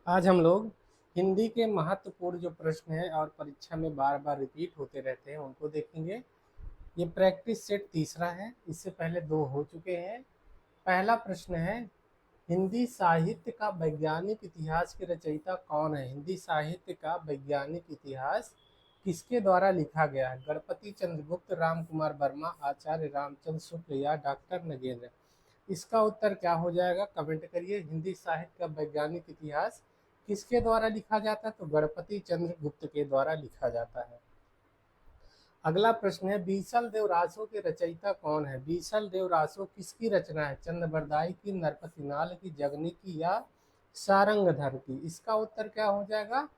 आज हम लोग हिंदी के महत्वपूर्ण जो प्रश्न हैं और परीक्षा में बार बार रिपीट होते रहते हैं उनको देखेंगे। ये प्रैक्टिस सेट तीसरा है, इससे पहले दो हो चुके हैं। पहला प्रश्न है, हिंदी साहित्य का वैज्ञानिक इतिहास के रचयिता कौन है? हिंदी साहित्य का वैज्ञानिक इतिहास किसके द्वारा लिखा गया है? गणपति चंद्रगुप्त, राम कुमार वर्मा, आचार्य रामचंद्र शुक्ल या डॉक्टर नगेंद्र? इसका उत्तर क्या हो जाएगा, कमेंट करिए। हिंदी साहित्य का वैज्ञानिक इतिहास किसके द्वारा लिखा जाता है? तो गणपति चंद्रगुप्त के द्वारा लिखा जाता है। अगला प्रश्न है, बीसल देव रासो के रचयिता कौन है? बीसल देव रासो किसकी रचना है? चंद्रबरदाई की, नरपतिनाल की, जगनी की या सारंगधर की? इसका उत्तर क्या हो जाएगा?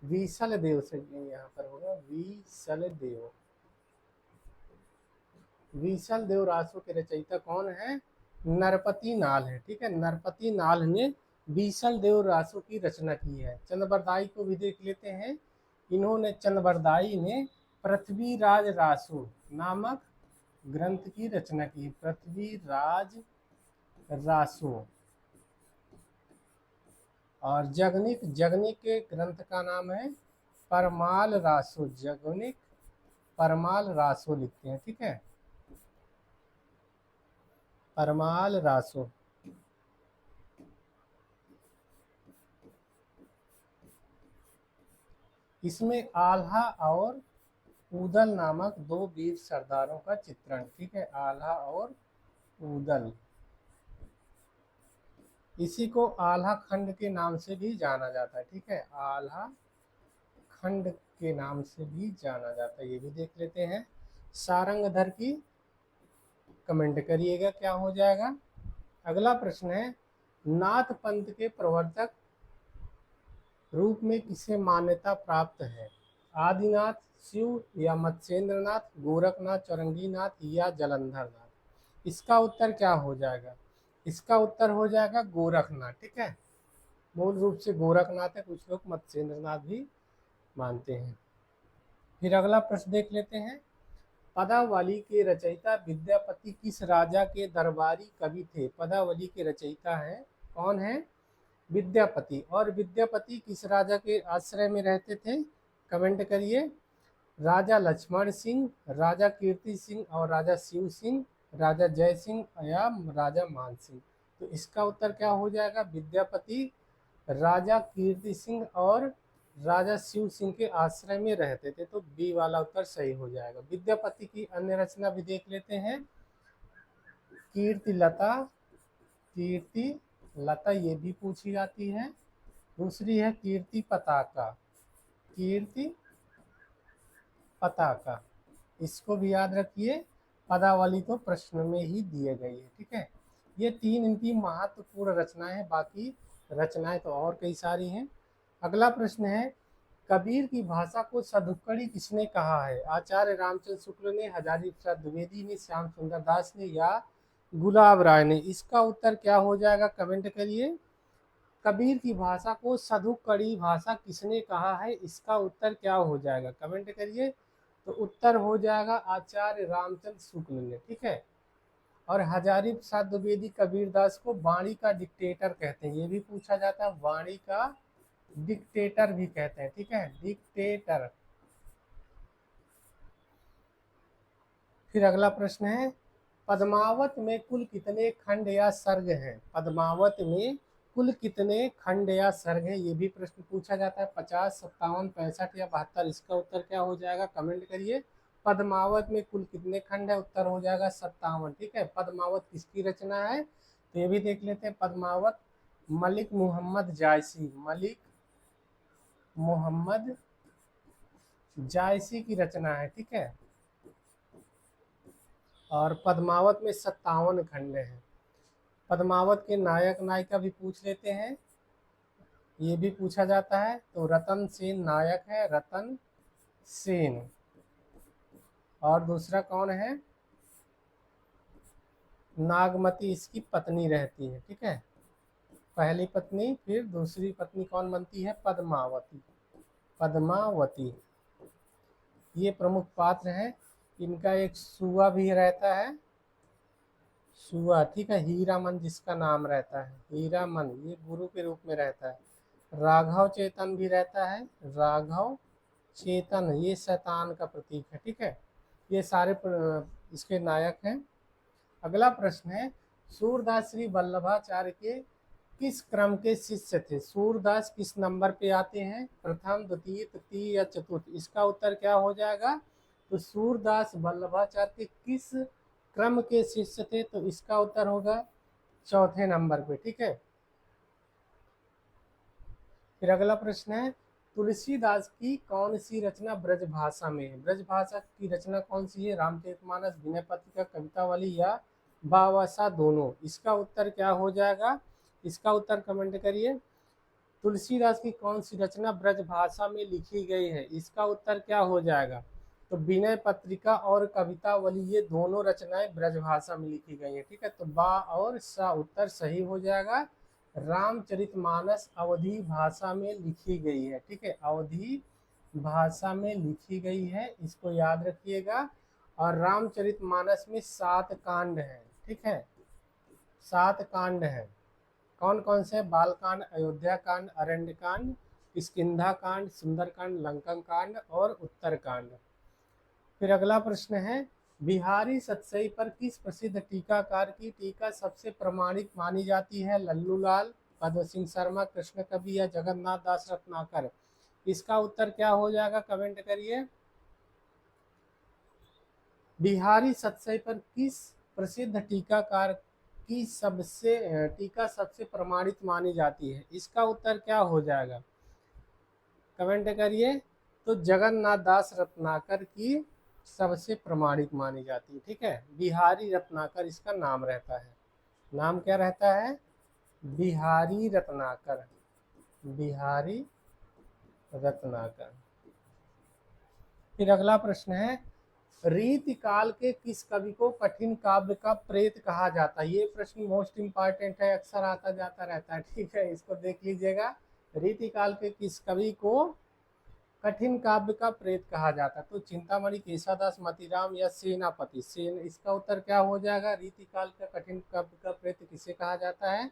बीसल देव से यहाँ पर होगा बीसल देव। बीसल देव रासो के रचयिता कौन है? नरपति नाल है। ठीक है, नरपति नाल ने बीसल देव रासो की रचना की है। चंद्रबरदाई को भी देख लेते हैं। इन्होंने चंद्रबरदाई ने पृथ्वीराज रासो नामक ग्रंथ की रचना की। पृथ्वीराज रासो। और जगनिक, जगनिक के ग्रंथ का नाम है परमाल रासो। जगनिक परमाल रासो लिखते हैं। ठीक है, परमाल रासो। इसमें आल्हा और ऊदल नामक दो वीर सरदारों का चित्रण। ठीक है, आल्हा और ऊदल। इसी को आल्हा खंड के नाम से भी जाना जाता है। ठीक है, आल्हा खंड के नाम से भी जाना जाता है, ये भी देख लेते हैं। सारंगधर की कमेंट करिएगा क्या हो जाएगा। अगला प्रश्न है, नाथ पंथ के प्रवर्तक रूप में किसे मान्यता प्राप्त है? आदिनाथ, शिव या मत्स्येंद्रनाथ, गोरखनाथ, चौरंगीनाथ या जलंधरनाथ? इसका उत्तर क्या हो जाएगा? इसका उत्तर हो जाएगा गोरखनाथ। ठीक है, मूल रूप से गोरखनाथ है, कुछ लोग मत्स्येंद्रनाथ भी मानते हैं। फिर अगला प्रश्न देख लेते हैं, पदावली के रचयिता विद्यापति किस राजा के दरबारी कवि थे? पदावली के रचयिता हैं कौन है? विद्यापति। और विद्यापति किस राजा के आश्रय में रहते थे? कमेंट करिए। राजा लक्ष्मण सिंह, राजा कीर्ति सिंह और राजा शिव सिंह, राजा जय सिंह या राजा मान सिंह? तो इसका उत्तर क्या हो जाएगा? विद्यापति राजा कीर्ति सिंह और राजा शिव सिंह के आश्रय में रहते थे, तो बी वाला उत्तर सही हो जाएगा। विद्यापति की अन्य रचना भी देख लेते हैं। कीर्ति लता, कीर्ति लता ये भी पूछी जाती है। दूसरी है कीर्ति पताका, कीर्ति पताका, इसको भी याद रखिए। पदावली तो प्रश्न में ही दिए गई है। ठीक है, ये तीन इनकी महत्वपूर्ण रचनाएं हैं, बाकी रचनाएं तो और कई सारी हैं। अगला प्रश्न है, कबीर की भाषा को सधुक्कड़ी किसने कहा है? आचार्य रामचंद्र शुक्ल ने, हजारी प्रसाद द्विवेदी ने, श्याम सुंदर दास ने या गुलाब राय ने? इसका उत्तर क्या हो जाएगा, कमेंट करिए। कबीर की भाषा को सधुक्कड़ी भाषा किसने कहा है? इसका उत्तर क्या हो जाएगा, कमेंट करिए। तो उत्तर हो जाएगा आचार्य रामचंद्र शुक्ल ने। ठीक है, और हजारी प्रसाद द्विवेदी कबीरदास को वाणी का डिक्टेटर कहते हैं, ये भी पूछा जाता है। वाणी का डिक्टेटर भी कहते हैं। ठीक है, डिक्टेटर। फिर अगला प्रश्न है, पद्मावत में कुल कितने खंड या सर्ग हैं? पद्मावत में कुल कितने खंड या सर्ग हैं? ये भी प्रश्न पूछा जाता है। 50, 57, 65 या 72? इसका उत्तर क्या हो जाएगा, कमेंट करिए। पद्मावत में कुल कितने खंड है? उत्तर हो जाएगा 57। ठीक है, पद्मावत किसकी रचना है? तो ये भी देख लेते हैं। पद्मावत मलिक मोहम्मद जायसी, मलिक मोहम्मद जायसी की रचना है। ठीक है, और पद्मावत में 57 खंड हैं। पद्मावत के नायक नायिका भी पूछ लेते हैं, ये भी पूछा जाता है। तो रतन सेन नायक है, रतन सेन। और दूसरा कौन है? नागमती इसकी पत्नी रहती है। ठीक है, पहली पत्नी, फिर दूसरी पत्नी कौन बनती है? पद्मावती, पद्मावती। ये प्रमुख पात्र हैं। इनका एक सुआ भी रहता है, सुआ। ठीक है, हीरामन जिसका नाम रहता है, हीरामन, ये गुरु के रूप में रहता है। राघव चेतन भी रहता है, राघव चेतन ये शैतान का प्रतीक है, ठीक है। ये सारे इसके नायक हैं। अगला प्रश्न है, सूरदास श्री वल्लभाचार्य के किस क्रम के शिष्य थे? सूरदास किस नंबर पे आते हैं? प्रथम, द्वितीय, तृतीय या चतुर्थ? इसका उत्तर क्या हो जाएगा? तो सूरदास वल्लभाचार्य के किस क्रम के शिष्य थे? तो इसका उत्तर होगा चौथे नंबर पे, ठीक है। फिर अगला प्रश्न है, तुलसीदास की कौन सी रचना ब्रज भाषा में है? ब्रज भाषा की रचना कौन सी है? रामचरितमानस, विनय पत्रिका, कवितावली या बावसा दोनों? इसका उत्तर क्या हो जाएगा? इसका उत्तर कमेंट करिए। तुलसीदास की कौन सी रचना ब्रज भाषा में लिखी गई है? इसका उत्तर क्या हो जाएगा? तो विनय पत्रिका और कवितावली ये दोनों रचनाएं ब्रज भाषा में लिखी गई है, ठीक है। तो बा और सा उत्तर सही हो जाएगा। रामचरितमानस अवधी भाषा में लिखी गई है, ठीक है, अवधी भाषा में लिखी गई है, इसको याद रखिएगा। और रामचरितमानस में 7 कांड हैं, ठीक है, 7 कांड हैं। कौन कौन से? बालकांड, अयोध्या कांड, अरण्य कांड, किष्किंधा कांड, सुंदर कांड, लंकन कांड और उत्तर कांड। फिर अगला प्रश्न है, बिहारी सतसई पर किस प्रसिद्ध टीकाकार की टीका सबसे प्रमाणिक मानी जाती है? लल्लूलाल, पद्म सिंह शर्मा, कृष्ण कवि या जगन्नाथ दास रत्नाकर? इसका उत्तर क्या हो जाएगा? कमेंट करिए। बिहारी सतसई पर किस प्रसिद्ध टीकाकार की टीका सबसे प्रमाणित मानी जाती है? इसका उत्तर क्या हो जाएगा? कमेंट करिए। तो जगन्नाथ दास रत्नाकर की सबसे प्रमाणिक मानी जाती है, ठीक है। बिहारी रत्नाकर इसका नाम रहता है। नाम क्या रहता है? बिहारी रत्नाकर, बिहारी रत्नाकर। फिर अगला प्रश्न है, रीति काल के किस कवि को कठिन काव्य का प्रेत कहा जाता है? ये प्रश्न मोस्ट इंपॉर्टेंट है, अक्सर आता जाता रहता है, ठीक है, इसको देख लीजिएगा। रीति काल के किस कवि को कठिन काव्य का प्रेत कहा जाता है? तो चिंतामणि, केशवदास, मतीराम या सेनापति? इसका उत्तर क्या हो जाएगा? रीति काल का कठिन काव्य का प्रेत किसे कहा जाता है?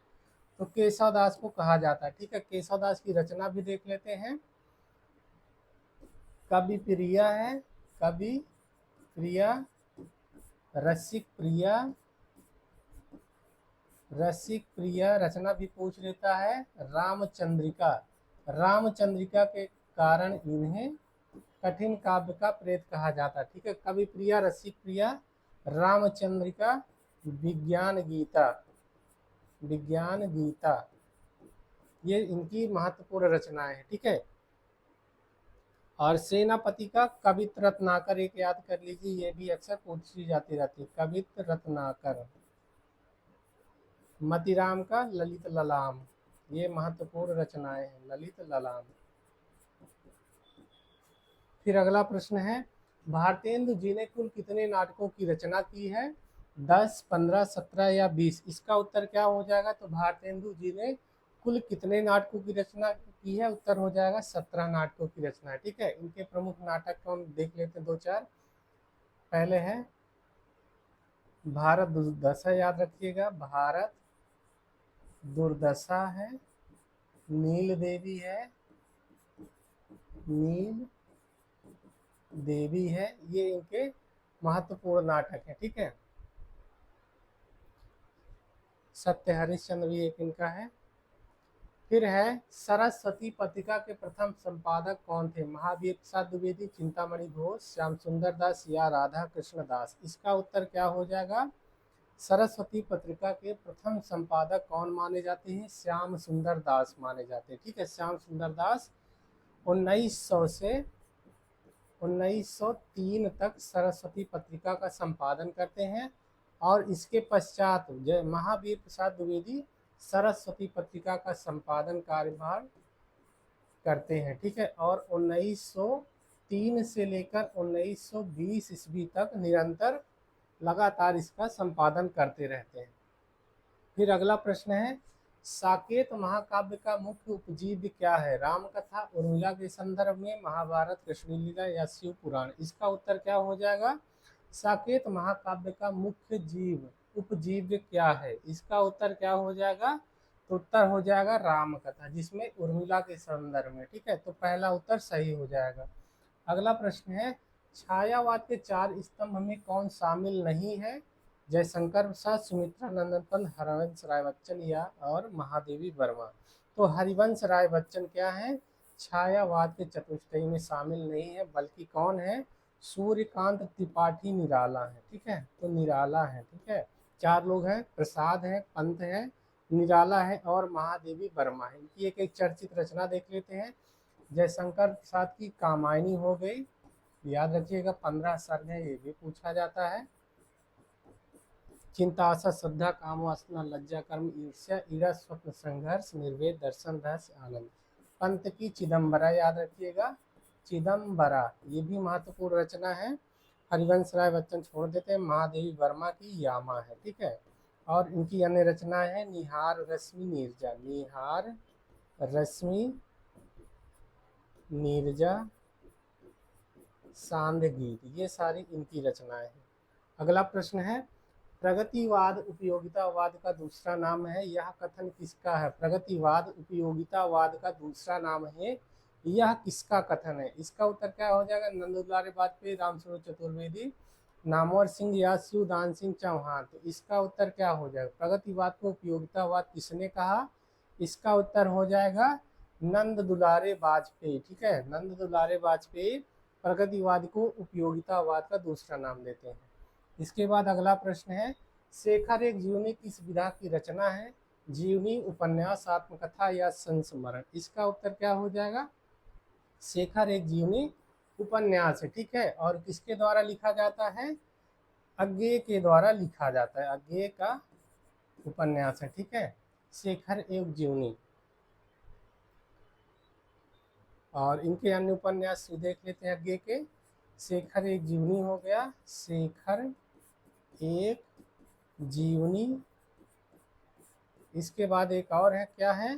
तो केशवदास को कहा जाता है, ठीक है। केशवदास की रचना भी देख लेते हैं। कवि प्रिया है, कवि प्रिया, रसिक प्रिया, रसिक प्रिया रचना भी पूछ लेता है। रामचंद्रिका, रामचंद्रिका के कारण इन्हें कठिन काव्य का प्रेत कहा जाता है, ठीक है। कवि प्रिया, रसिक प्रिया, रामचंद्रिका, विज्ञान गीता, विज्ञान गीता, ये इनकी महत्वपूर्ण रचनाएं हैं, ठीक है। और सेनापति का कवित रत्नाकर एक याद कर लीजिए, ये भी अक्सर पूछी जाती रहती है, कवित रत्नाकर। मतीराम का ललित ललाम, ये महत्वपूर्ण रचनाएं हैं, ललित ललाम। फिर अगला प्रश्न है, भारतेंदु जी ने कुल कितने नाटकों की रचना की है? 10, 15, 17 या 20? इसका उत्तर क्या हो जाएगा? तो भारतेंदु जी ने कुल कितने नाटकों की रचना की है? उत्तर हो जाएगा 17 नाटकों की रचना है, ठीक है। इनके प्रमुख नाटक को हम देख लेते हैं 2-4। पहले है भारत दुर्दशा, याद रखिएगा, भारत दुर्दशा है। नील देवी है, नील देवी है, ये इनके महत्वपूर्ण नाटक है, ठीक है। सत्य हरिश्चंद्र भी एक इनका है। फिर है सरस्वती पत्रिका के प्रथम संपादक कौन थे? महावीर प्रसाद द्विवेदी, चिंतामणि घोष, श्याम सुंदर दास या राधा कृष्ण दास? इसका उत्तर क्या हो जाएगा? सरस्वती पत्रिका के प्रथम संपादक कौन माने जाते हैं? श्याम सुंदर दास माने जाते हैं, ठीक है। श्याम सुंदर दास 1900 से 1903 तक सरस्वती पत्रिका का संपादन करते हैं। और इसके पश्चात महावीर प्रसाद द्विवेदी सरस्वती पत्रिका का संपादन कार्यभार करते हैं, ठीक है। और 1903 से लेकर 1920 ईस्वी तक निरंतर लगातार इसका संपादन करते रहते हैं। फिर अगला प्रश्न है, साकेत महाकाव्य का मुख्य उपजीव्य क्या है? रामकथा, उर्मिला के संदर्भ में, महाभारत, कृष्ण लीला या शिव पुराण? इसका उत्तर क्या हो जाएगा? साकेत महाकाव्य का मुख्य उपजीव्य क्या है? इसका उत्तर क्या हो जाएगा? तो उत्तर हो जाएगा राम कथा, जिसमें उर्मिला के संदर्भ में, ठीक है। तो पहला उत्तर सही हो जाएगा। अगला प्रश्न है, छायावाद के 4 स्तंभ में कौन शामिल नहीं है? जयशंकर प्रसाद, सुमित्रा नंदन पंत, हरिवंश राय बच्चन या और महादेवी वर्मा। तो हरिवंश राय बच्चन क्या है? छायावाद के चतुष्टयी में शामिल नहीं है, बल्कि कौन है? सूर्यकांत त्रिपाठी निराला है, ठीक है। तो निराला है, ठीक है। 4 लोग हैं, प्रसाद है, पंत है, निराला है और महादेवी वर्मा है। इनकी एक एक चर्चित रचना देख लेते हैं। जयशंकर प्रसाद की कामायनी हो गई, याद रखिएगा 15 सर्ग है, ये भी पूछा जाता है। चिंता, आशा, श्रद्धा, काम, वासना, लज्जा, कर्म, ईर्ष्या, ईरा, स्वप्न, संघर्ष, निर्वेद, दर्शन, रहस्य, आनंद। पंत की चिदम्बरा याद रखिएगा, चिदम्बरा ये भी महत्वपूर्ण रचना है। हरिवंश राय बच्चन छोड़ देते हैं। महादेवी वर्मा की यामा है, ठीक है। और इनकी अन्य रचना है निहार रश्मि नीरजा, निहार रश्मि नीरजा, सांध गीत, ये सारी इनकी रचनाएं हैं। अगला प्रश्न है, प्रगतिवाद उपयोगितावाद का दूसरा नाम है, यह कथन किसका है? प्रगतिवाद उपयोगितावाद का दूसरा नाम है, यह किसका कथन है? इसका उत्तर क्या हो जाएगा? नंद दुलारे वाजपेयी, रामस्वरूप चतुर्वेदी, नामवर सिंह या शिवदान सिंह चौहान। तो इसका उत्तर क्या हो जाएगा? प्रगतिवाद को उपयोगितावाद किसने कहा? इसका उत्तर हो जाएगा नंद दुलारे वाजपेयी, ठीक है। नंद दुलारे वाजपेयी प्रगतिवाद को उपयोगितावाद का दूसरा नाम देते हैं। इसके बाद अगला प्रश्न है, शेखर एक जीवनी किस विधा की रचना है? जीवनी, उपन्यास, आत्मकथा या संस्मरण। इसका उत्तर क्या हो जाएगा? शेखर एक जीवनी उपन्यास है, ठीक है। और किसके द्वारा लिखा जाता है? अज्ञेय के द्वारा लिखा जाता है, अज्ञेय का उपन्यास है, ठीक है। शेखर एक जीवनी। और इनके अन्य उपन्यास देख लेते हैं अज्ञेय के। शेखर एक जीवनी हो गया, शेखर एक जीवनी। इसके बाद एक और है, क्या है?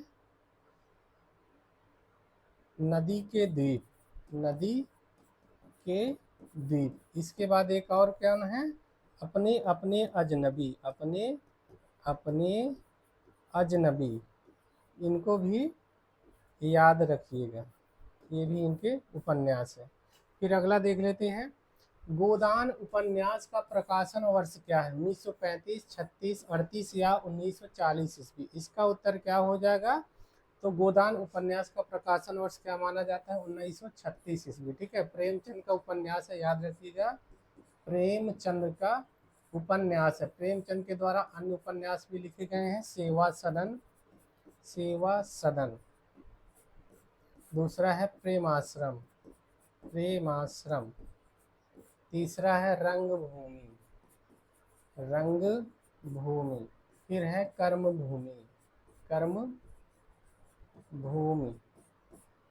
नदी के द्वीप, नदी के द्वीप। इसके बाद एक और क्या है? अपने अपने अजनबी, अपने अपने अजनबी। इनको भी याद रखिएगा, ये भी इनके उपन्यास है। फिर अगला देख लेते हैं, गोदान उपन्यास का प्रकाशन वर्ष क्या है? 1935, 36, 38 या 1940 ईस्वी। इसका उत्तर क्या हो जाएगा? तो गोदान उपन्यास का प्रकाशन वर्ष क्या माना जाता है? 1936 ईस्वी, ठीक है। प्रेमचंद का उपन्यास है, याद रखिएगा, प्रेमचंद का उपन्यास है। प्रेमचंद के द्वारा अन्य उपन्यास भी लिखे गए हैं, सेवा सदन, सेवा सदन। दूसरा है प्रेमाश्रम, प्रेमाश्रम। तीसरा है रंगभूमि, रंगभूमि। फिर है कर्मभूमि, कर्मभूमि।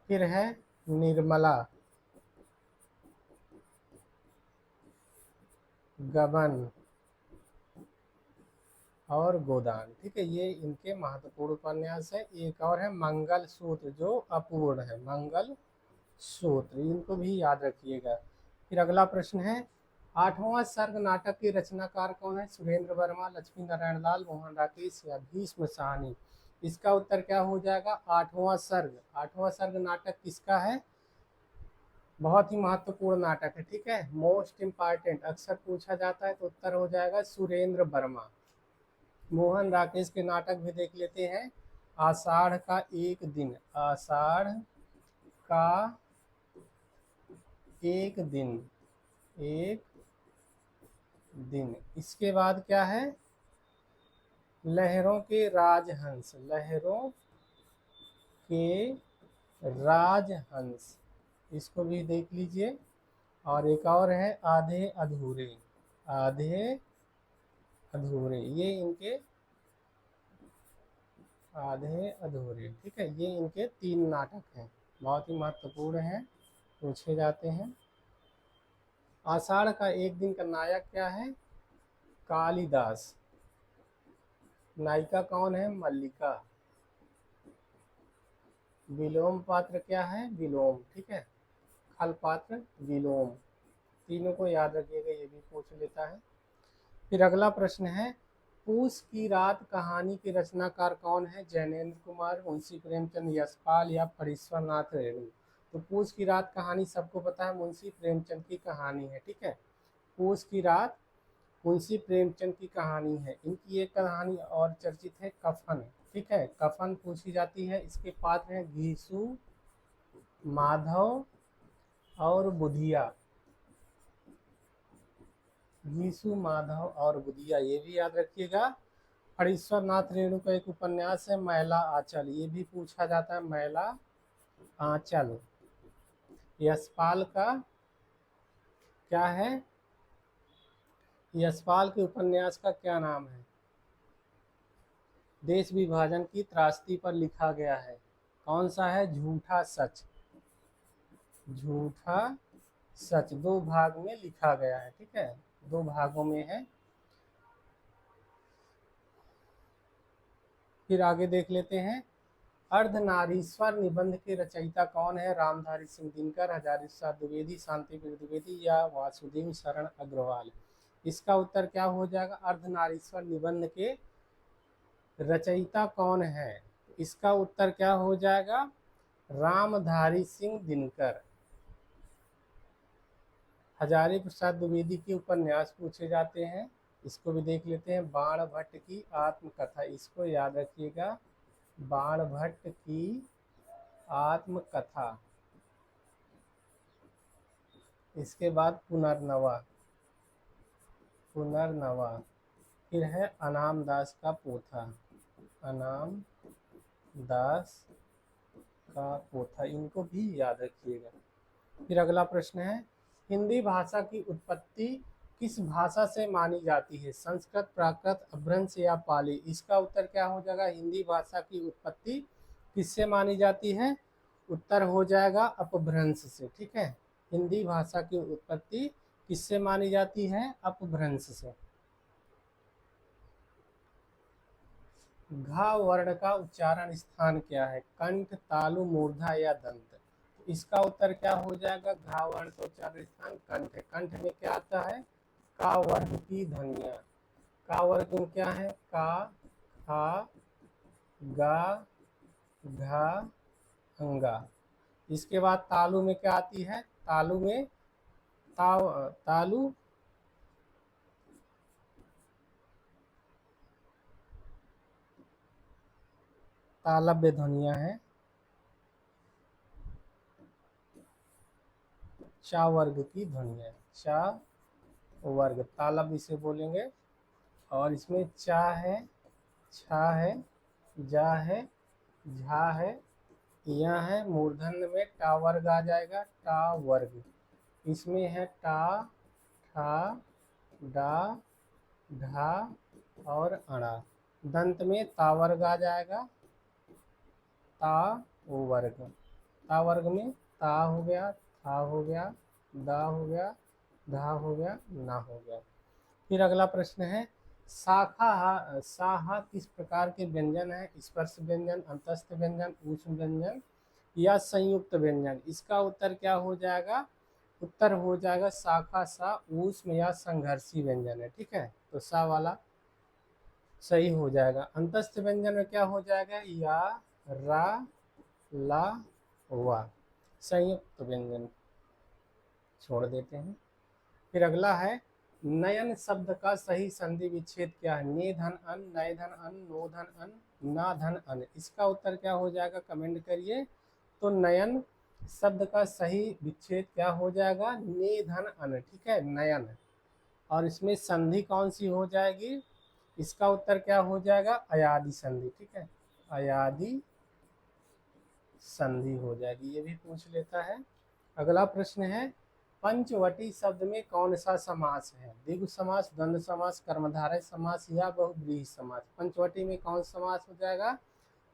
फिर है निर्मला, गबन और गोदान, ठीक है। ये इनके महत्वपूर्ण उपन्यास है। एक और है मंगल सूत्र, जो अपूर्ण है, मंगल सूत्र। इनको भी याद रखिएगा। फिर अगला प्रश्न है, 8वां सर्ग नाटक के रचनाकार कौन है? सुरेंद्र वर्मा, लक्ष्मी नारायण लाल, मोहन राकेश या भीष्म साहनी। इसका उत्तर क्या हो जाएगा? 8वां सर्ग। 8वां सर्ग नाटक किसका है? बहुत ही महत्वपूर्ण नाटक है, ठीक है। मोस्ट इम्पॉर्टेंट, अक्सर पूछा जाता है, तो उत्तर हो जाएगा सुरेंद्र वर्मा। मोहन राकेश के नाटक भी देख लेते हैं। आषाढ़ का एक दिन, आषाढ़ का एक दिन, एक दिन। इसके बाद क्या है? लहरों के राजहंस, लहरों के राजहंस। इसको भी देख लीजिए। और एक और है आधे अधूरे, आधे अधूरे। ये इनके आधे अधूरे, ठीक है। ये इनके 3 नाटक हैं, बहुत ही महत्वपूर्ण हैं, पूछे जाते हैं। आषाढ़ का एक दिन का नायक क्या है? कालिदास। नायिका कौन है? मल्लिका। विलोम पात्र क्या है? विलोम, ठीक है। खल पात्र विलोम। तीनों को याद रखिएगा, ये भी पूछ लेता है। फिर अगला प्रश्न है, पूस की रात कहानी के रचनाकार कौन है? जैनेन्द्र कुमार, मुंशी प्रेमचंद, यशपाल या फणीश्वर नाथ रेणु। तो पूस की रात कहानी सबको पता है, मुंशी प्रेमचंद की कहानी है, ठीक है। पूस की रात मुंशी प्रेमचंद की कहानी है। इनकी एक कहानी और चर्चित है, कफन, ठीक है। कफन पूछी जाती है। इसके पात्र हैं घीसू, माधव और बुधिया। घीसू, माधव और बुधिया, ये भी याद रखिएगा। फणीश्वर नाथ रेणु का एक उपन्यास है मैला आंचल, ये भी पूछा जाता है, मैला आंचल। यशपाल का क्या है? यशपाल के उपन्यास का क्या नाम है? देश विभाजन की त्रासदी पर लिखा गया है। कौन सा है? झूठा सच। झूठा सच 2 भाग में लिखा गया है, ठीक है, 2 भागों में है। फिर आगे देख लेते हैं। अर्धनारीश्वर निबंध के रचयिता कौन है? रामधारी सिंह दिनकर, हजारी प्रसाद द्विवेदी, शांति द्विवेदी या वासुदेव शरण अग्रवाल। इसका उत्तर क्या हो जाएगा? अर्धनारीश्वर निबंध के रचयिता कौन है? इसका उत्तर क्या हो जाएगा? रामधारी सिंह दिनकर। हजारी प्रसाद द्विवेदी के उपन्यास पूछे जाते हैं, इसको भी देख लेते हैं। बाण भट्ट की आत्मकथा, इसको याद रखिएगा, बाण भट्ट की आत्मकथा। इसके बाद पुनर्नवा, पुनर्नवा। फिर है अनाम दास का पोथा, अनाम दास का पोथा, इनको भी याद रखिएगा। फिर अगला प्रश्न है, हिंदी भाषा की उत्पत्ति किस भाषा से मानी जाती है? संस्कृत, प्राकृत, अपभ्रंश या पाली। इसका उत्तर क्या हो जाएगा? हिंदी भाषा की उत्पत्ति किससे मानी जाती है? उत्तर हो जाएगा अपभ्रंश से, ठीक है। हिंदी भाषा की उत्पत्ति किससे मानी जाती है? अपभ्रंश से। घ वर्ण का उच्चारण स्थान क्या है? कंठ, तालु, मूर्धा या दंत। इसका उत्तर क्या हो जाएगा? घ वर्ण का उच्चारण स्थान कंठ है। कंठ में क्या आता है? का वर्ग की ध्वनियां। का वर्ग में क्या है? का, खा, गा, घा, अंगा। इसके बाद तालु में क्या आती है? तालु में तालु तालव्य ध्वनियां हैं। चा वर्ग की ध्वनियां, चा वर्ग, तालब इसे बोलेंगे। और इसमें चा है, छा है, जा है, झा है, या है। मूर्धन्य में टा वर्ग आ जाएगा, टा वर्ग। इसमें है टा, ठा, डा, ढा और अड़ा। दंत में ता वर्ग आ जाएगा, ता वर्ग। ता वर्ग में ता हो गया, था हो गया, दा हो गया, धा हो गया, ना हो गया। फिर अगला प्रश्न है, साहा किस प्रकार के व्यंजन है? स्पर्श व्यंजन, अंतस्थ व्यंजन, ऊष्म व्यंजन या संयुक्त व्यंजन। इसका उत्तर क्या हो जाएगा? उत्तर हो जाएगा शाखा सा ऊष्म या संघर्षी व्यंजन है, ठीक है। तो सा वाला सही हो जाएगा। अंतस्थ व्यंजन में क्या हो जाएगा? या, रा, ला, वा। संयुक्त व्यंजन छोड़ देते हैं। फिर अगला है, नयन शब्द का सही संधि विच्छेद क्या है? ने धन अन, नय धन अन, नो धन अन, ना धन अन। इसका उत्तर क्या हो जाएगा? कमेंट करिए। तो नयन शब्द का सही विच्छेद क्या हो जाएगा? ने धन अन, ठीक है, नयन। और इसमें संधि कौन सी हो जाएगी? इसका उत्तर क्या हो जाएगा? अयादि संधि, ठीक है, अयादि संधि हो जाएगी। ये भी पूछ लेता है। अगला प्रश्न है, पंचवटी शब्द में कौन सा समास है? द्विगु समास, द्वंद्व समास, कर्मधारय समास या बहुव्रीहि समास। पंचवटी में कौन सा समास हो जाएगा?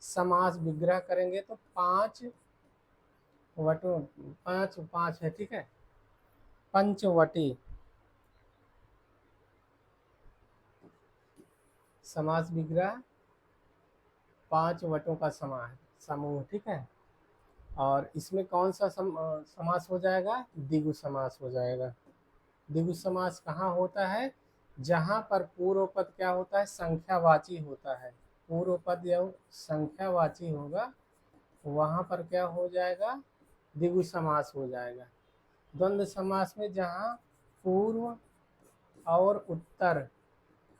समास विग्रह करेंगे तो 5 वटों, 5 है, ठीक है। पंचवटी समास विग्रह 5 वटों का समूह, ठीक है। और इसमें कौन सा समास हो जाएगा? द्विगु समास हो जाएगा। द्विगु समास कहाँ होता है? जहाँ पर पूर्व पद क्या होता है, संख्यावाची होता है, पूर्व पद या संख्यावाची होगा, वहाँ पर क्या हो जाएगा, द्विगु समास हो जाएगा। द्वंद्व समास में जहाँ पूर्व और उत्तर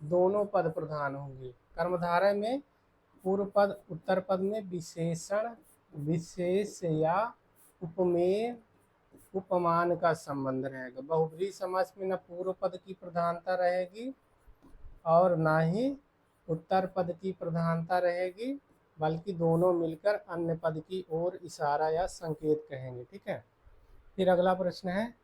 दोनों पद प्रधान होंगे। कर्मधारय में पूर्व पद उत्तर पद में विशेषण विशेष या उपमेय उपमान का संबंध रहेगा। बहुब्रीहि समास में न पूर्व पद की प्रधानता रहेगी और ना ही उत्तर पद की प्रधानता रहेगी, बल्कि दोनों मिलकर अन्य पद की ओर इशारा या संकेत कहेंगे। ठीक है। फिर अगला प्रश्न है,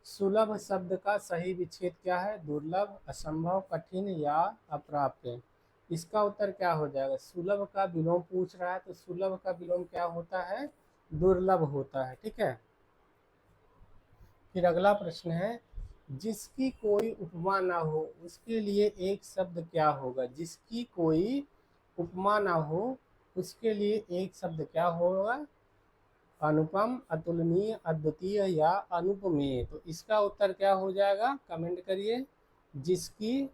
सुलभ शब्द का सही विच्छेद क्या है, दुर्लभ, असंभव, कठिन या अप्राप्य। इसका उत्तर क्या हो जाएगा, सुलभ का विलोम पूछ रहा है तो सुलभ का विलोम क्या होता है, दुर्लभ होता है। ठीक है। फिर अगला प्रश्न है, जिसकी कोई उपमा ना हो उसके लिए एक शब्द क्या होगा, जिसकी कोई उपमा ना हो उसके लिए एक शब्द क्या होगा, अनुपम, अतुलनीय, अद्वितीय या अनुपमेय। तो इसका उत्तर क्या हो जाएगा, कमेंट करिए। जिसकी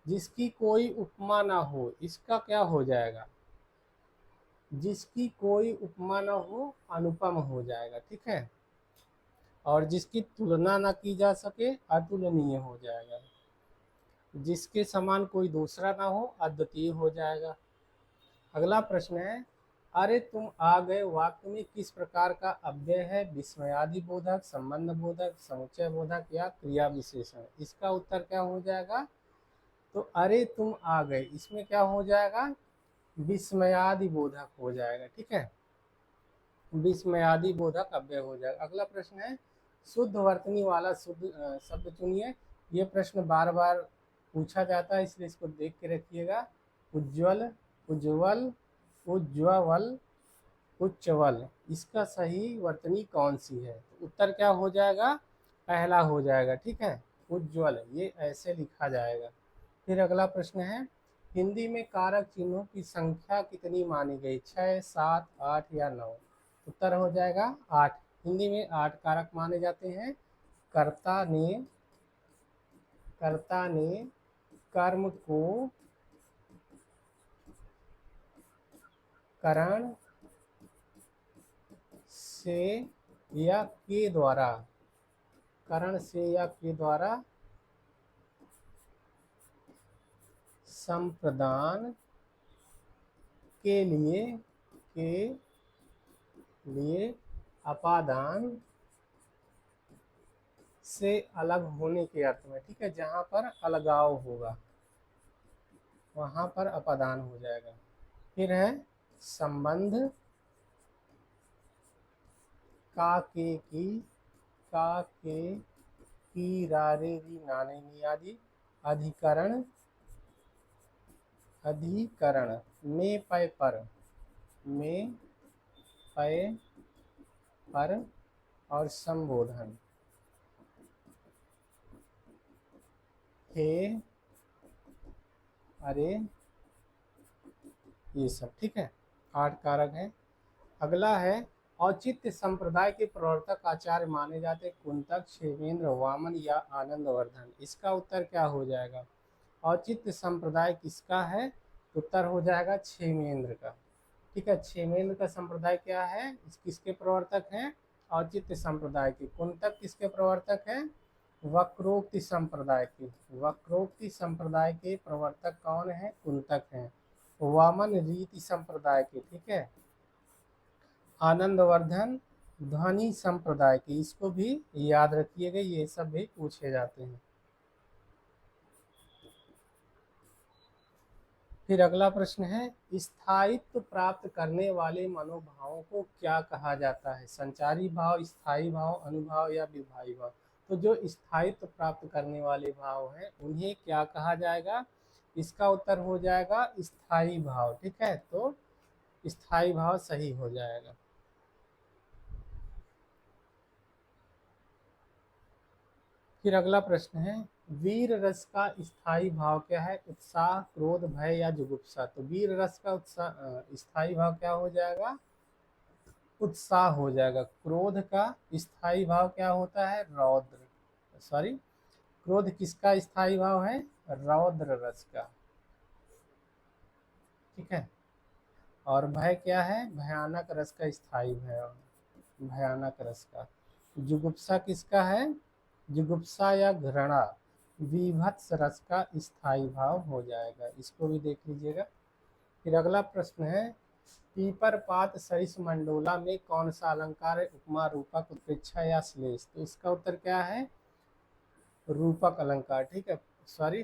जिसकी कोई उपमा ना हो, इसका क्या हो जाएगा, जिसकी कोई उपमा ना हो अनुपम हो जाएगा। ठीक है। और जिसकी तुलना ना की जा सके अतुलनीय हो जाएगा। जिसके समान कोई दूसरा ना हो अद्वितीय हो जाएगा। अगला प्रश्न है, अरे तुम आ गए वाक्य में किस प्रकार का अव्यय है, विस्मयादि बोधक, संबंध बोधक, समुच्चय बोधक या क्रिया विशेषण। इसका उत्तर क्या हो जाएगा, तो अरे तुम आ गए, इसमें क्या हो जाएगा, विस्मयादि बोधक हो जाएगा। ठीक है। विस्मयादि बोधक अव्यय हो जाएगा। अगला प्रश्न है, शुद्ध वर्तनी वाला शुद्ध शब्द चुनिए। ये प्रश्न बार बार पूछा जाता है, इसलिए इसको देख के रखिएगा। उज्ज्वल, उज्ज्वल, उज्ज्वल, उच्चवल, इसका सही वर्तनी कौन सी है, तो उत्तर क्या हो जाएगा, पहला हो जाएगा। ठीक है, उज्ज्वल, ये ऐसे लिखा जाएगा। फिर अगला प्रश्न है, हिंदी में कारक चिन्हों की संख्या कितनी मानी गई, 6, 7, 8 या 9। उत्तर हो जाएगा 8। हिंदी में 8 कारक माने जाते हैं। कर्ता ने कर्म को करण से या के द्वारा, करण से या के द्वारा संप्रदान के लिए अपादान से अलग होने के अर्थ में। ठीक है, जहाँ पर अलगाव होगा वहाँ पर अपादान हो जाएगा। फिर है संबंध, का के की रारे री नाने नी आदि। अधिकरण में पय पर और संबोधन हे, अरे, ये सब। ठीक है, 8 कारक हैं। अगला है, औचित्य संप्रदाय के प्रवर्तक आचार्य माने जाते कुंतक, क्षेमेंद्र, वामन या आनंदवर्धन। इसका उत्तर क्या हो जाएगा, औचित्य संप्रदाय किसका है, उत्तर हो जाएगा क्षेमेंद्र का। ठीक है, क्षेमेंद्र का संप्रदाय क्या है, किसके प्रवर्तक हैं, औचित्य संप्रदाय के। कुंतक किसके प्रवर्तक हैं, वक्रोक्ति संप्रदाय के। वक्रोक्ति संप्रदाय के प्रवर्तक कौन है, कुंतक हैं। वामन रीति संप्रदाय के। ठीक है। आनंदवर्धन ध्वनि संप्रदाय के। इसको भी याद रखिएगा, ये सब भी पूछे जाते हैं। फिर अगला प्रश्न है, स्थायित्व प्राप्त करने वाले मनोभावों को क्या कहा जाता है, संचारी भाव, स्थायी भाव, अनुभाव या विभावी भाव। तो जो स्थायित्व प्राप्त करने वाले भाव हैं उन्हें क्या कहा जाएगा, इसका उत्तर हो जाएगा स्थायी भाव। ठीक है, तो स्थायी भाव सही हो जाएगा। फिर अगला प्रश्न है, वीर रस का स्थायी भाव क्या है, उत्साह, क्रोध, भय या जुगुप्सा। तो वीर रस का स्थायी भाव क्या हो जाएगा, उत्साह हो जाएगा। क्रोध का स्थायी भाव क्या होता है, रौद्र, सॉरी, क्रोध किसका स्थायी भाव है? रौद्र रस का, ठीक है। और भय क्या है? भयानक रस का स्थायी भाव, भयानक रस का। जुगुप्सा किसका है? जुगुप्सा या घृणा विभत्स रस का स्थायी भाव हो जाएगा, इसको भी देख लीजिएगा। फिर अगला प्रश्न है, पीपर पात सरिस मंडोला में कौन सा अलंकार है? उपमा, रूपक, उत्प्रेक्षा या श्लेष? तो इसका उत्तर क्या है? रूपक अलंकार, ठीक है। सॉरी,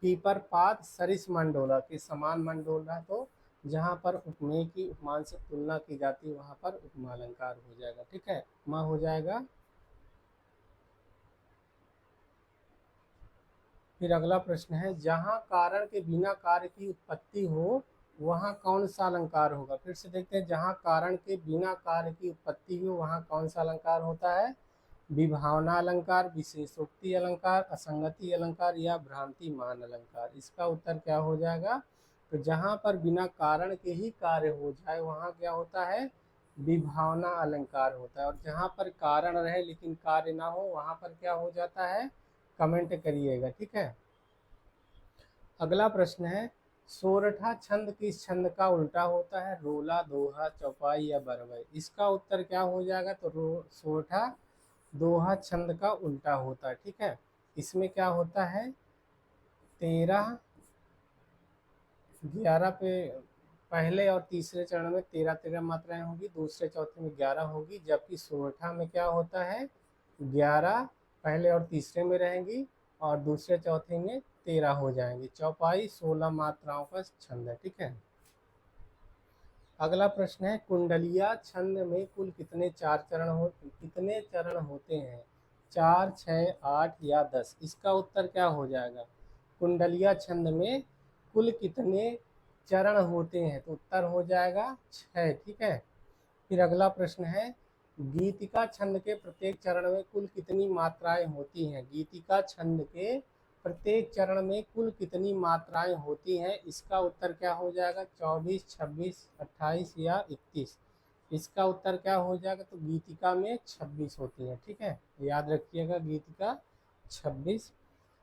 पीपर पात सरिस मंडोला के समान मंडोला, तो जहाँ पर उपमेय की उपमान से तुलना की जाती है वहाँ पर उपमा अलंकार हो जाएगा, ठीक है। उपमा हो जाएगा। फिर अगला प्रश्न है, जहाँ कारण के बिना कार्य की उत्पत्ति हो वहाँ कौन सा अलंकार होगा? फिर से देखते हैं, जहाँ कारण के बिना कार्य की उत्पत्ति हो वहाँ कौन सा अलंकार होता है? विभावना अलंकार, विशेषोक्ति अलंकार, असंगति अलंकार या भ्रांति मान अलंकार? इसका उत्तर क्या हो जाएगा? तो जहाँ पर बिना कारण के ही कार्य हो जाए वहाँ क्या होता है? विभावना अलंकार होता है। और जहाँ पर कारण रहे लेकिन कार्य ना हो वहाँ पर क्या हो जाता है? कमेंट करिएगा, ठीक है। अगला प्रश्न है, सोरठा छंद किस छंद का उल्टा होता है? रोला, दोहा, चौपाई या बरवई? इसका उत्तर क्या हो जाएगा? तो सोरठा दोहा छंद का उल्टा होता है, ठीक है। इसमें क्या होता है? 13 11 पे पहले और तीसरे चरण में 13 मात्राएं होगी, दूसरे चौथे में 11 होगी, जबकि सोरठा में क्या होता है? 11 पहले और तीसरे में रहेंगी और दूसरे चौथे में 13 हो जाएंगी। चौपाई 16 मात्राओं का छंद है, ठीक है। अगला प्रश्न है, कुंडलिया छंद में कुल कितने कितने चरण होते हैं? 4, 6, 8 या 10? इसका उत्तर क्या हो जाएगा? कुंडलिया छंद में कुल कितने चरण होते हैं? तो उत्तर हो जाएगा 6, ठीक है। फिर अगला प्रश्न है, गीतिका छंद के प्रत्येक चरण में कुल कितनी मात्राएं होती हैं? गीतिका छंद के प्रत्येक चरण में कुल कितनी मात्राएं होती हैं? इसका उत्तर क्या हो जाएगा? 24, 26, 28 या 31? इसका उत्तर क्या हो जाएगा? तो गीतिका में 26 होती है, ठीक है, याद रखिएगा, गीतिका 26।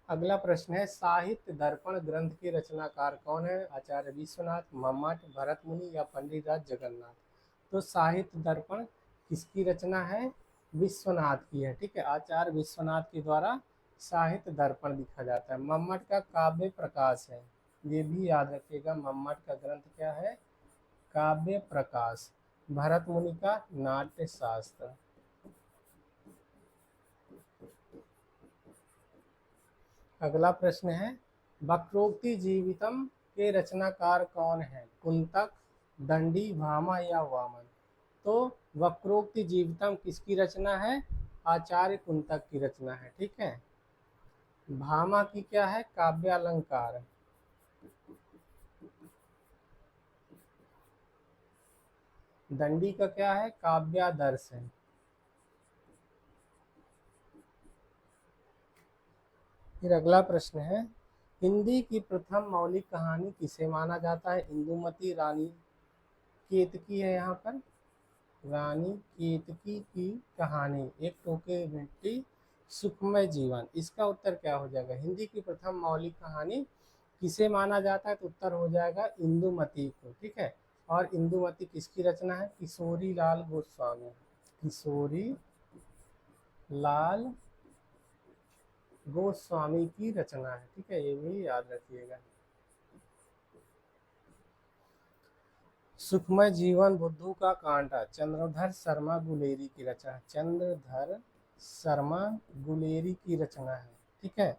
अगला प्रश्न है, साहित्य दर्पण ग्रंथ के रचनाकार कौन है? आचार्य विश्वनाथ, मम्मट, भरत मुनि या पंडित राज जगन्नाथ? तो साहित्य दर्पण किसकी रचना है? विश्वनाथ की है, ठीक है। आचार्य विश्वनाथ के द्वारा साहित्य दर्पण लिखा जाता है। मम्मट का काव्य प्रकाश है, ये भी याद रखिएगा, मम्मट का ग्रंथ क्या है? काव्य प्रकाश। भरत मुनि का नाट्य शास्त्र। अगला प्रश्न है, वक्रोक्ति जीवितम के रचनाकार कौन है? कुंतक, दंडी, भामा या वामन? तो वक्रोक्ति जीवितम किसकी रचना है? आचार्य कुंतक की रचना है, ठीक है। भामा की क्या है? काव्य अलंकार। दंडी का क्या है? काव्यादर्श है। फिर अगला प्रश्न है, हिंदी की प्रथम मौलिक कहानी किसे माना जाता है? इंदुमती, रानी केतकी है यहाँ पर, रानी केतकी की कहानी, एक टोके मिट्टी, सुखमय जीवन? इसका उत्तर क्या हो जाएगा? हिंदी की प्रथम मौलिक कहानी किसे माना जाता है? तो उत्तर हो जाएगा इंदुमती को, ठीक है। और इंदुमती किसकी रचना है? किशोरी लाल गोस्वामी, किशोरी लाल गोस्वामी की रचना है, ठीक है, ये भी याद रखिएगा। सुखमय जीवन, बुद्धू का कांटा, चंद्रधर शर्मा गुलेरी की रचना, चंद्रधर शर्मा गुलेरी की रचना है, ठीक है।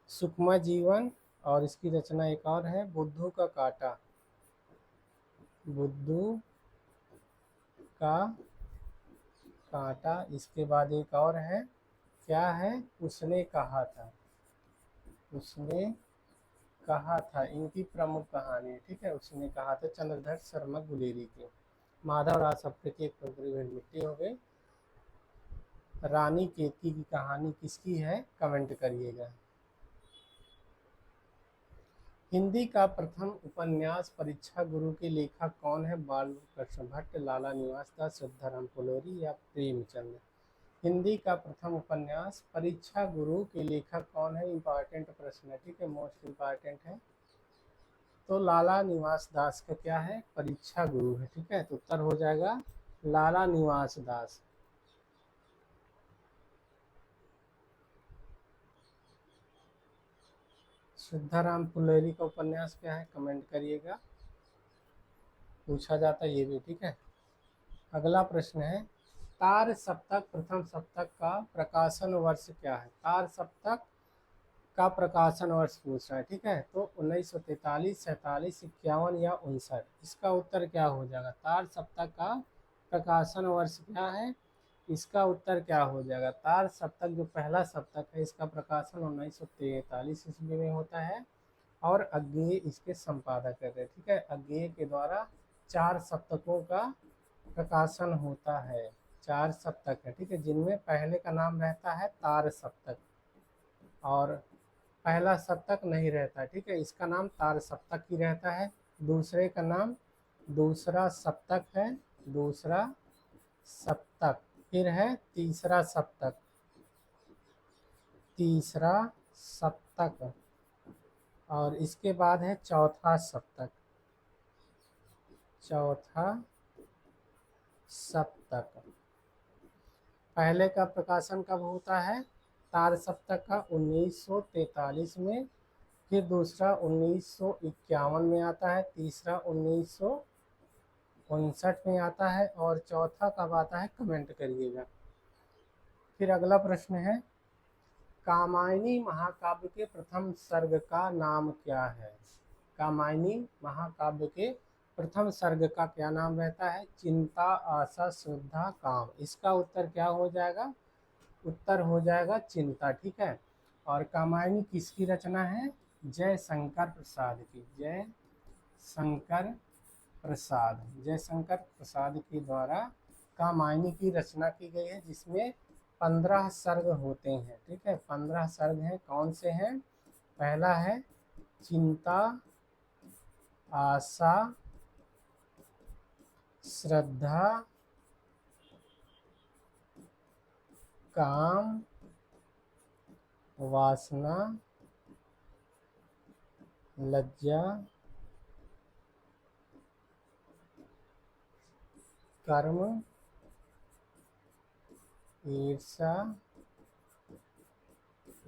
सुखमय जीवन और इसकी रचना एक और है, बुद्धू का कांटा, बुद्धू का कांटा। इसके बाद एक और है, क्या है? उसने कहा था, उसने कहा था, इनकी प्रमुख कहानी है, ठीक है, उसने कहा था, चंद्रधर शर्मा गुलेरी की। माधव राज सप्रे की एक टोकरी भेड़ मिट्टी हो गई। रानी केतकी की कहानी किसकी है? कमेंट करिएगा। हिंदी का प्रथम उपन्यास परीक्षा गुरु के लेखक कौन है? बाल कृष्ण भट्ट, लाला निवास दास, सिद्धाराम फुलोरी या प्रेमचंद? हिंदी का प्रथम उपन्यास परीक्षा गुरु के लेखक कौन है? इम्पॉर्टेंट प्रश्न है, ठीक है, मोस्ट इम्पॉर्टेंट है। तो लाला निवास दास का क्या है? परीक्षा गुरु है, ठीक है, तो उत्तर हो जाएगा लाला निवास दास। सिद्धाराम फुलेरी का उपन्यास क्या है? कमेंट करिएगा, पूछा जाता है ये भी, ठीक है। अगला प्रश्न है, तार सप्तक प्रथम सप्तक का प्रकाशन वर्ष क्या है? तार सप्तक का प्रकाशन वर्ष पूछ रहा है, ठीक है, तो 1943, 47, 51 या 59। इसका उत्तर क्या हो जाएगा? तार सप्तक का प्रकाशन वर्ष क्या है? इसका उत्तर क्या हो जाएगा? तार सप्तक जो पहला सप्तक है इसका प्रकाशन 1943 ईस्वी में होता है और अज्ञेय इसके संपादक रहते हैं, ठीक है। अज्ञेय के द्वारा 4 सप्तकों का प्रकाशन होता है, 4 सप्तक है, ठीक है, जिनमें पहले का नाम रहता है तार सप्तक और पहला सप्तक नहीं रहता है, ठीक है, इसका नाम तार सप्तक ही रहता है। दूसरे का नाम दूसरा सप्तक है, दूसरा सप्तक, फिर है तीसरा सप्तक, तीसरा सप्तक, और इसके बाद है चौथा सप्तक, चौथा सप्तक। पहले का प्रकाशन कब होता है? तार सप्तक का 1943 में, फिर दूसरा 1951 में आता है, तीसरा 1959 में आता है और चौथा कब आता है? कमेंट करिएगा। फिर अगला प्रश्न है, कामायनी महाकाव्य के प्रथम सर्ग का नाम क्या है? कामायनी महाकाव्य के प्रथम सर्ग का क्या नाम रहता है? चिंता, आशा, श्रद्धा, काम। इसका उत्तर क्या हो जाएगा? उत्तर हो जाएगा चिंता, ठीक है। और कामायनी किसकी रचना है? जय शंकर प्रसाद की, जय शंकर प्रसाद, जय शंकर प्रसाद के द्वारा कामायनी की रचना की गई है, जिसमें 15 सर्ग होते हैं, ठीक है, 15 सर्ग हैं। कौन से हैं? पहला है चिंता, आशा, श्रद्धा, काम, वासना, लज्जा, कर्म, ईर्षा,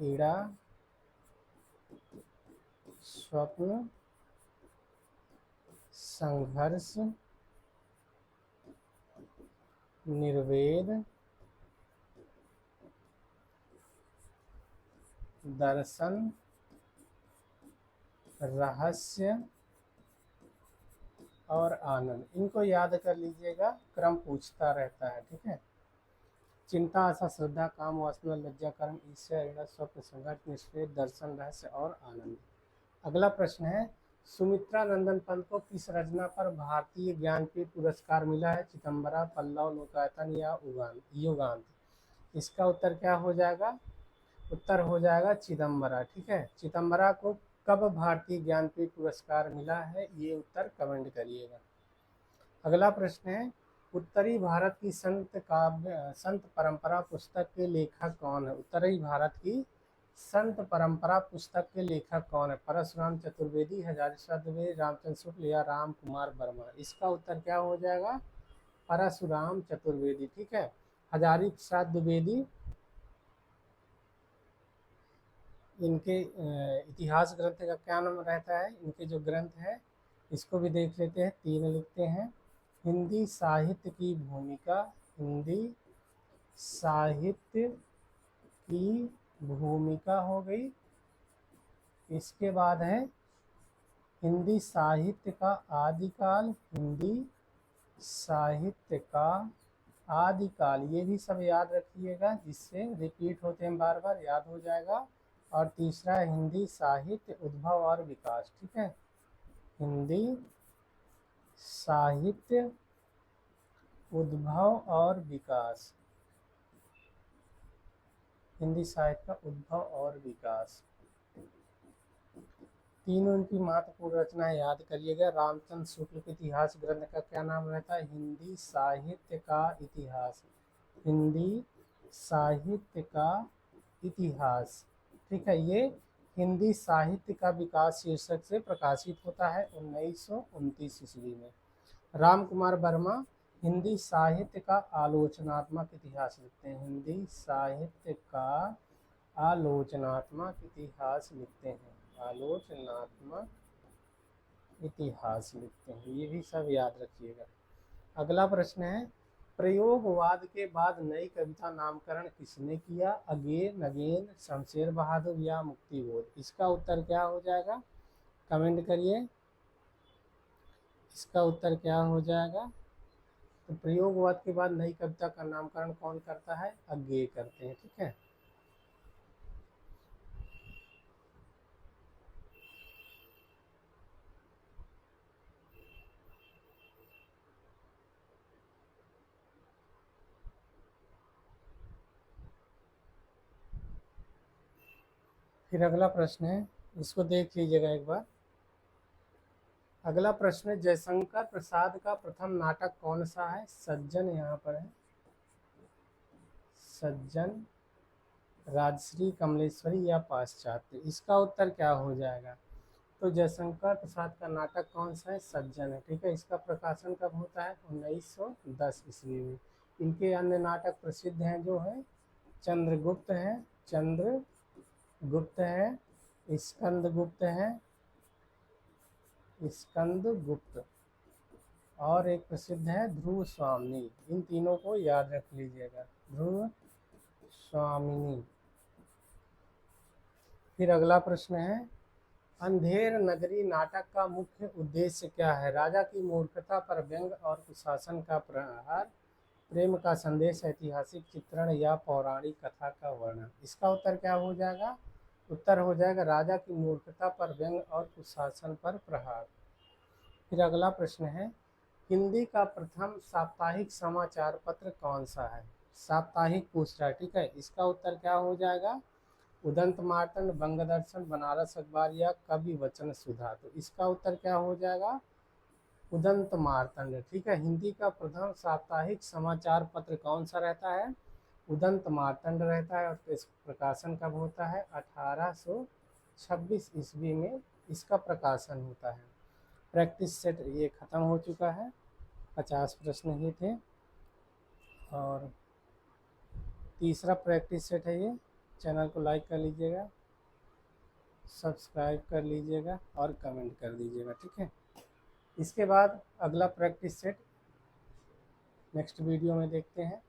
ईड़ा, स्वप्न, संघर्ष, निर्वेद, दर्शन, रहस्य और आनंद। इनको याद कर लीजिएगा, क्रम पूछता रहता है, ठीक है। चिंता, आशा, श्रद्धा, काम, वासना, लज्जा, कर्म, ईर्ष्या, ईर्ष्या, स्वप्न, संघर्ष, निष्ठेय, दर्शन, रहस्य और आनंद। अगला प्रश्न है, सुमित्रा नंदन पंत को किस रचना पर भारतीय ज्ञानपीठ पुरस्कार मिला है? चिदंबरा, पल्लव, लोकायतन या युगांत। इसका उत्तर क्या हो जाएगा? उत्तर हो जाएगा चिदंबरा, ठीक है। चिदंबरा को कब भारतीय ज्ञानपीठ पुरस्कार मिला है? ये उत्तर कमेंट करिएगा। अगला प्रश्न है, उत्तरी भारत की संत परंपरा पुस्तक के लेखक कौन है? उत्तरी भारत की संत परंपरा पुस्तक के लेखक कौन है? परशुराम चतुर्वेदी, हजारी प्रसाद द्विवेदी, रामचंद्र शुक्ल या राम कुमार वर्मा। इसका उत्तर क्या हो जाएगा? परशुराम चतुर्वेदी, ठीक है। हजारी प्रसाद द्विवेदी इनके इतिहास ग्रंथ का क्या नाम रहता है? इनके जो ग्रंथ है इसको भी देख लेते हैं, 3 लिखते हैं। हिंदी साहित्य की भूमिका, हिंदी साहित्य की भूमिका हो गई। इसके बाद है हिंदी साहित्य का आदिकाल, हिंदी साहित्य का आदिकाल, ये भी सब याद रखिएगा, जिससे रिपीट होते हैं बार बार, याद हो जाएगा। और तीसरा है हिंदी साहित्य उद्भव और विकास, ठीक है, हिंदी साहित्य उद्भव और विकास, हिंदी साहित्य का उद्भव और विकास। तीनों इनकी महत्वपूर्ण रचना याद करिएगा। रामचंद्र शुक्ल के इतिहास ग्रंथ का क्या नाम रहता है? हिंदी साहित्य का इतिहास, हिंदी साहित्य का इतिहास। ठीक है, ये हिंदी साहित्य का विकास शीर्षक से प्रकाशित होता है 1929 ईस्वी में। राम कुमार वर्मा हिंदी साहित्य का आलोचनात्मक इतिहास लिखते हैं। हिंदी साहित्य का आलोचनात्मक इतिहास लिखते हैं। आलोचनात्मक इतिहास लिखते हैं, ये भी सब याद रखिएगा। अगला प्रश्न है, प्रयोगवाद के बाद नई कविता नामकरण किसने किया? अगेन, नगेन, शमशेर बहादुर या मुक्तिबोध? इसका उत्तर क्या हो जाएगा? कमेंट करिए, इसका उत्तर क्या हो जाएगा? तो प्रयोगवाद के बाद नई कविता का नामकरण कौन करता है? अज्ञेय करते हैं। ठीक है, फिर अगला प्रश्न है, इसको देख लीजिएगा एक बार। अगला प्रश्न है, जयशंकर प्रसाद का प्रथम नाटक कौन सा है? सज्जन, यहाँ पर है सज्जन, राजश्री, कमलेश्वरी या पाश्चात्य? इसका उत्तर क्या हो जाएगा? तो जयशंकर प्रसाद का नाटक कौन सा है? सज्जन है। ठीक है, इसका प्रकाशन कब होता है? 1910 ईस्वी में। इनके अन्य नाटक प्रसिद्ध हैं जो है चंद्रगुप्त है, चंद्रगुप्त है, स्कंदगुप्त है, स्कंदगुप्त, और एक प्रसिद्ध है ध्रुव स्वामिनी। इन तीनों को याद रख लीजिएगा, ध्रुव स्वामिनी। फिर अगला प्रश्न है, अंधेर नगरी नाटक का मुख्य उद्देश्य क्या है? राजा की मूर्खता पर व्यंग और कुशासन का प्रहार, प्रेम का संदेश, ऐतिहासिक चित्रण या पौराणिक कथा का वर्णन? इसका उत्तर क्या हो जाएगा? उत्तर हो जाएगा राजा की मूर्खता पर व्यंग और कुशासन पर प्रहार। फिर अगला प्रश्न है, हिंदी का प्रथम साप्ताहिक समाचार पत्र कौन सा है? साप्ताहिक पूछ रहा है। ठीक है, इसका उत्तर क्या हो जाएगा? उदंत मार्तंड, बंगदर्शन, बनारस अखबार या कवि वचन सुधा? तो इसका उत्तर क्या हो जाएगा? उदंत मार्तंड। ठीक है, हिंदी का प्रथम साप्ताहिक समाचार पत्र कौन सा रहता है? उदंत मार्तंड रहता है। और इस प्रकाशन कब होता है? 1826 ईस्वी में इसका प्रकाशन होता है। प्रैक्टिस सेट ये ख़त्म हो चुका है, 50 प्रश्न ही थे। और तीसरा प्रैक्टिस सेट है ये। चैनल को लाइक कर लीजिएगा, सब्सक्राइब कर लीजिएगा और कमेंट कर दीजिएगा। ठीक है, इसके बाद अगला प्रैक्टिस सेट नेक्स्ट वीडियो में देखते हैं।